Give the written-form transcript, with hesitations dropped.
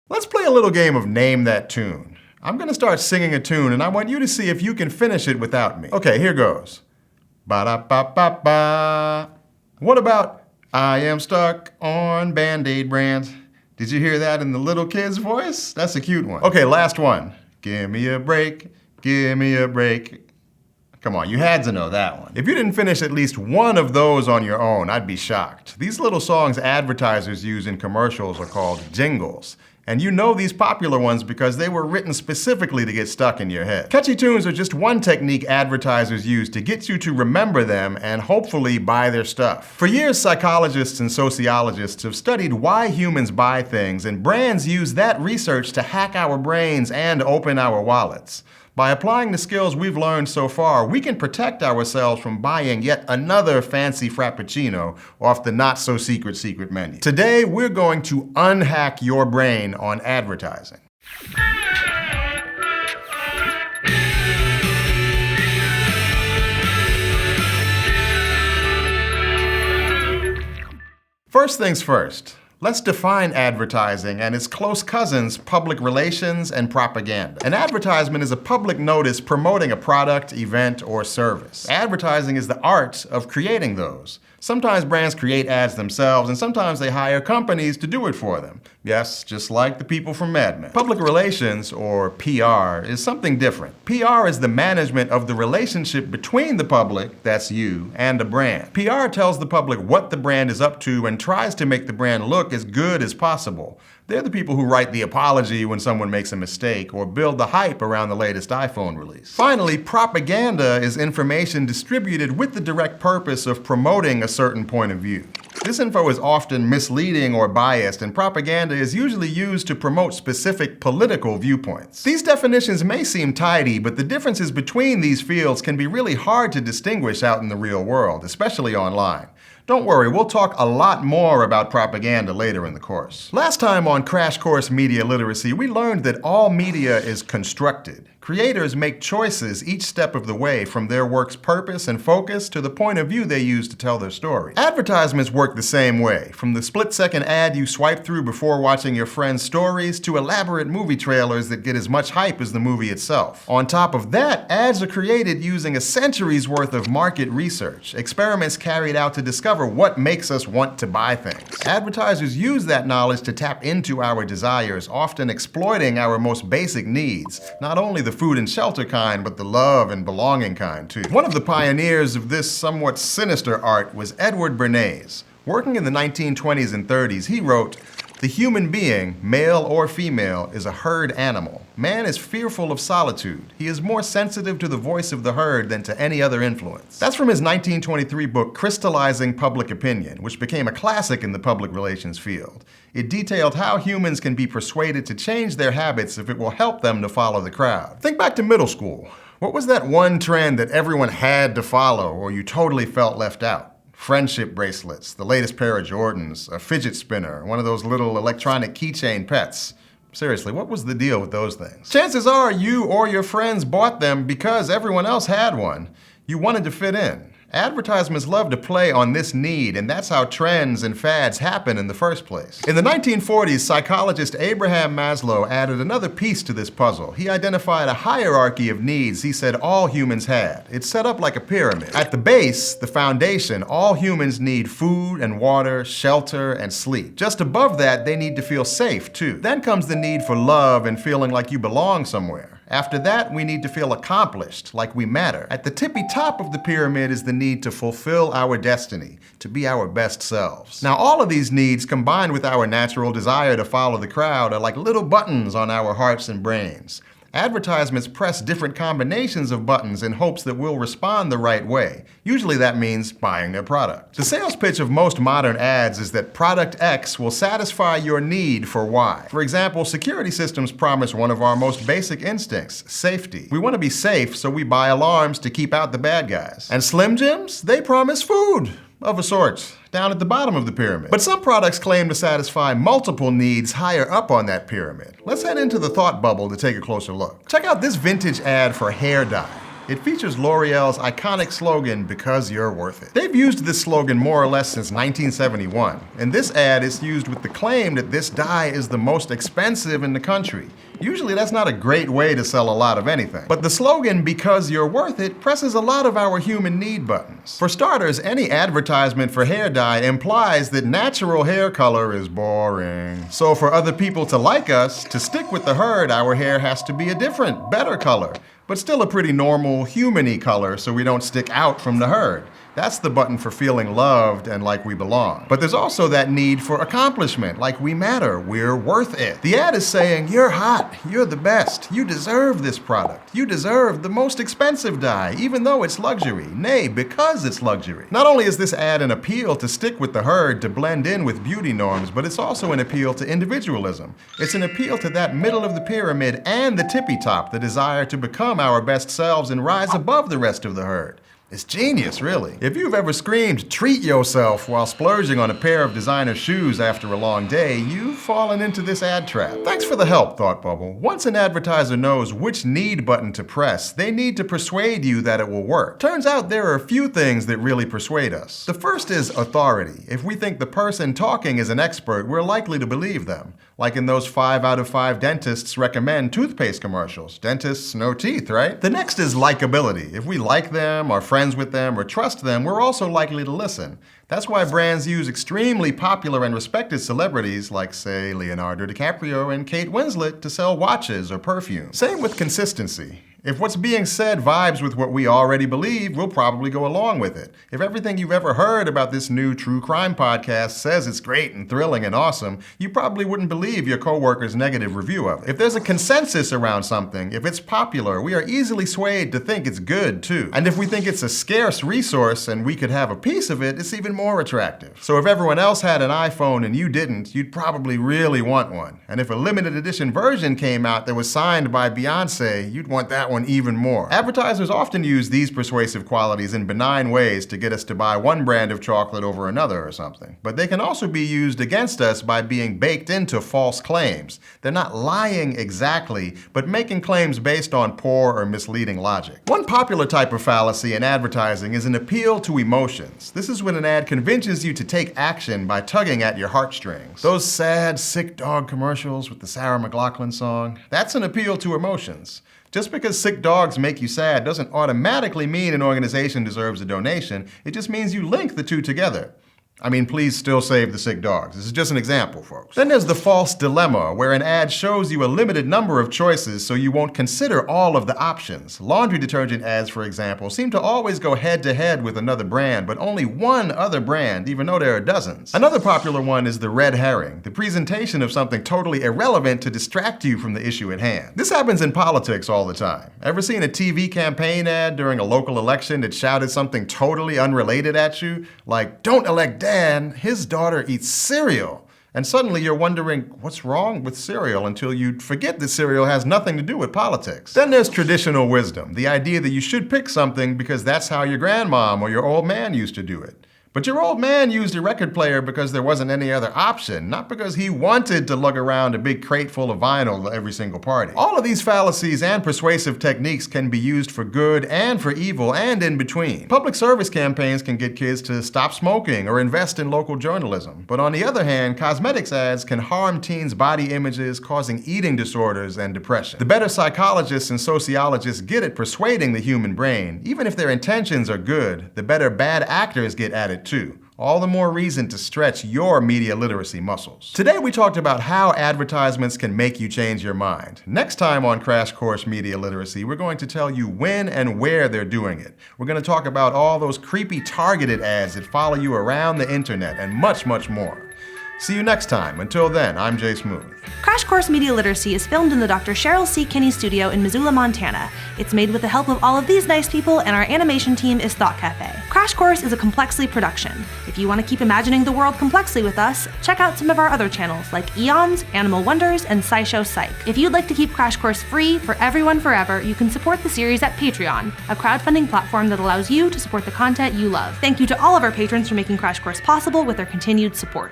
Let's play a little game of Name That Tune. I'm gonna start singing a tune and I want you to see if you can finish it without me. Okay, here goes. Ba-da-ba-ba-ba. What about I am stuck on Band-Aid brand? Did you hear that in the little kid's voice? That's a cute one. Okay, last one. Give me a break, give me a break. Come on, you had to know that one. If you didn't finish at least one of those on your own, I'd be shocked. These little songs advertisers use in commercials are called jingles. And you know these popular ones because they were written specifically to get stuck in your head. Catchy tunes are just one technique advertisers use to get you to remember them and hopefully buy their stuff. For years, psychologists and sociologists have studied why humans buy things, and brands use that research to hack our brains and open our wallets. By applying the skills we've learned so far, we can protect ourselves from buying yet another fancy frappuccino off the not-so-secret menu. Today, we're going to unhack your brain on advertising. First things first. Let's define advertising and its close cousins, public relations and propaganda. An advertisement is a public notice promoting a product, event, or service. Advertising is the art of creating those. Sometimes brands create ads themselves, and sometimes they hire companies to do it for them. Yes, just like the people from Mad Men. Public relations, or PR, is something different. PR is the management of the relationship between the public, that's you, and a brand. PR tells the public what the brand is up to and tries to make the brand look as good as possible. They're the people who write the apology when someone makes a mistake or build the hype around the latest iPhone release. Finally, propaganda is information distributed with the direct purpose of promoting a certain point of view. This info is often misleading or biased, and propaganda is usually used to promote specific political viewpoints. These definitions may seem tidy, but the differences between these fields can be really hard to distinguish out in the real world, especially online. Don't worry, we'll talk a lot more about propaganda later in the course. Last time on Crash Course Media Literacy, we learned that all media is constructed. Creators make choices each step of the way, from their work's purpose and focus to the point of view they use to tell their story. Advertisements work the same way, from the split-second ad you swipe through before watching your friend's stories to elaborate movie trailers that get as much hype as the movie itself. On top of that, ads are created using a century's worth of market research, experiments carried out to discover what makes us want to buy things. Advertisers use that knowledge to tap into our desires, often exploiting our most basic needs, not only the food and shelter kind, but the love and belonging kind too. One of the pioneers of this somewhat sinister art was Edward Bernays. Working in the 1920s and 30s, he wrote, "The human being, male or female, is a herd animal. Man is fearful of solitude. He is more sensitive to the voice of the herd than to any other influence." That's from his 1923 book, Crystallizing Public Opinion, which became a classic in the public relations field. It detailed how humans can be persuaded to change their habits if it will help them to follow the crowd. Think back to middle school. What was that one trend that everyone had to follow, or you totally felt left out? Friendship bracelets, the latest pair of Jordans, a fidget spinner, one of those little electronic keychain pets. Seriously, what was the deal with those things? Chances are you or your friends bought them because everyone else had one. You wanted to fit in. Advertisements love to play on this need, and that's how trends and fads happen in the first place. In the 1940s, psychologist Abraham Maslow added another piece to this puzzle. He identified a hierarchy of needs he said all humans had. It's set up like a pyramid. At the base, the foundation, all humans need food and water, shelter, and sleep. Just above that, they need to feel safe too. Then comes the need for love and feeling like you belong somewhere. After that, we need to feel accomplished, like we matter. At the tippy top of the pyramid is the need to fulfill our destiny, to be our best selves. Now, all of these needs, combined with our natural desire to follow the crowd, are like little buttons on our hearts and brains. Advertisements press different combinations of buttons in hopes that we'll respond the right way. Usually that means buying their product. The sales pitch of most modern ads is that product X will satisfy your need for Y. For example, security systems promise one of our most basic instincts, safety. We want to be safe, so we buy alarms to keep out the bad guys. And Slim Jims, they promise food. Of a sort, down at the bottom of the pyramid. But some products claim to satisfy multiple needs higher up on that pyramid. Let's head into the thought bubble to take a closer look. Check out this vintage ad for hair dye. It features L'Oreal's iconic slogan, "Because you're worth it." They've used this slogan more or less since 1971. In this ad, it's used with the claim that this dye is the most expensive in the country. Usually that's not a great way to sell a lot of anything. But the slogan, "Because you're worth it," presses a lot of our human need buttons. For starters, any advertisement for hair dye implies that natural hair color is boring. So for other people to like us, to stick with the herd, our hair has to be a different, better color, but still a pretty normal, human-y color so we don't stick out from the herd. That's the button for feeling loved and like we belong. But there's also that need for accomplishment, like we matter, we're worth it. The ad is saying, you're hot, you're the best, you deserve this product, you deserve the most expensive dye, even though it's luxury, nay, because it's luxury. Not only is this ad an appeal to stick with the herd, to blend in with beauty norms, but it's also an appeal to individualism. It's an appeal to that middle of the pyramid and the tippy top, the desire to become our best selves and rise above the rest of the herd. It's genius, really. If you've ever screamed, "treat yourself," while splurging on a pair of designer shoes after a long day, you've fallen into this ad trap. Thanks for the help, Thought Bubble. Once an advertiser knows which need button to press, they need to persuade you that it will work. Turns out there are a few things that really persuade us. The first is authority. If we think the person talking is an expert, we're likely to believe them. Like in those 5 out of 5 dentists recommend toothpaste commercials. Dentists, no teeth, right? The next is likability. If we like them, are friends with them, or trust them, we're also likely to listen. That's why brands use extremely popular and respected celebrities like, say, Leonardo DiCaprio and Kate Winslet to sell watches or perfume. Same with consistency. If what's being said vibes with what we already believe, we'll probably go along with it. If everything you've ever heard about this new true crime podcast says it's great and thrilling and awesome, you probably wouldn't believe your coworker's negative review of it. If there's a consensus around something, if it's popular, we are easily swayed to think it's good too. And if we think it's a scarce resource and we could have a piece of it, it's even more attractive. So if everyone else had an iPhone and you didn't, you'd probably really want one. And if a limited edition version came out that was signed by Beyonce, you'd want that one even more. Advertisers often use these persuasive qualities in benign ways to get us to buy one brand of chocolate over another or something. But they can also be used against us by being baked into false claims. They're not lying exactly, but making claims based on poor or misleading logic. One popular type of fallacy in advertising is an appeal to emotions. This is when an ad convinces you to take action by tugging at your heartstrings. Those sad, sick dog commercials with the Sarah McLachlan song, that's an appeal to emotions. Just because sick dogs make you sad doesn't automatically mean an organization deserves a donation. It just means you link the two together. I mean, please still save the sick dogs. This is just an example, folks. Then there's the false dilemma, where an ad shows you a limited number of choices so you won't consider all of the options. Laundry detergent ads, for example, seem to always go head-to-head with another brand, but only one other brand, even though there are dozens. Another popular one is the red herring, the presentation of something totally irrelevant to distract you from the issue at hand. This happens in politics all the time. Ever seen a TV campaign ad during a local election that shouted something totally unrelated at you? Like, "Don't elect Dad, his daughter eats cereal." And suddenly you're wondering, what's wrong with cereal, until you forget that cereal has nothing to do with politics. Then there's traditional wisdom, the idea that you should pick something because that's how your grandmom or your old man used to do it. But your old man used a record player because there wasn't any other option, not because he wanted to lug around a big crate full of vinyl to every single party. All of these fallacies and persuasive techniques can be used for good and for evil and in between. Public service campaigns can get kids to stop smoking or invest in local journalism. But on the other hand, cosmetics ads can harm teens' body images, causing eating disorders and depression. The better psychologists and sociologists get at persuading the human brain, even if their intentions are good, the better bad actors get at it too. All the more reason to stretch your media literacy muscles. Today we talked about how advertisements can make you change your mind. Next time on Crash Course Media Literacy, we're going to tell you when and where they're doing it. We're going to talk about all those creepy targeted ads that follow you around the internet and much, much more. See you next time. Until then, I'm Jay Smooth. Crash Course Media Literacy is filmed in the Dr. Cheryl C. Kinney studio in Missoula, Montana. It's made with the help of all of these nice people, and our animation team is Thought Cafe. Crash Course is a Complexly production. If you want to keep imagining the world complexly with us, check out some of our other channels like Eons, Animal Wonders, and SciShow Psych. If you'd like to keep Crash Course free for everyone forever, you can support the series at Patreon, a crowdfunding platform that allows you to support the content you love. Thank you to all of our patrons for making Crash Course possible with their continued support.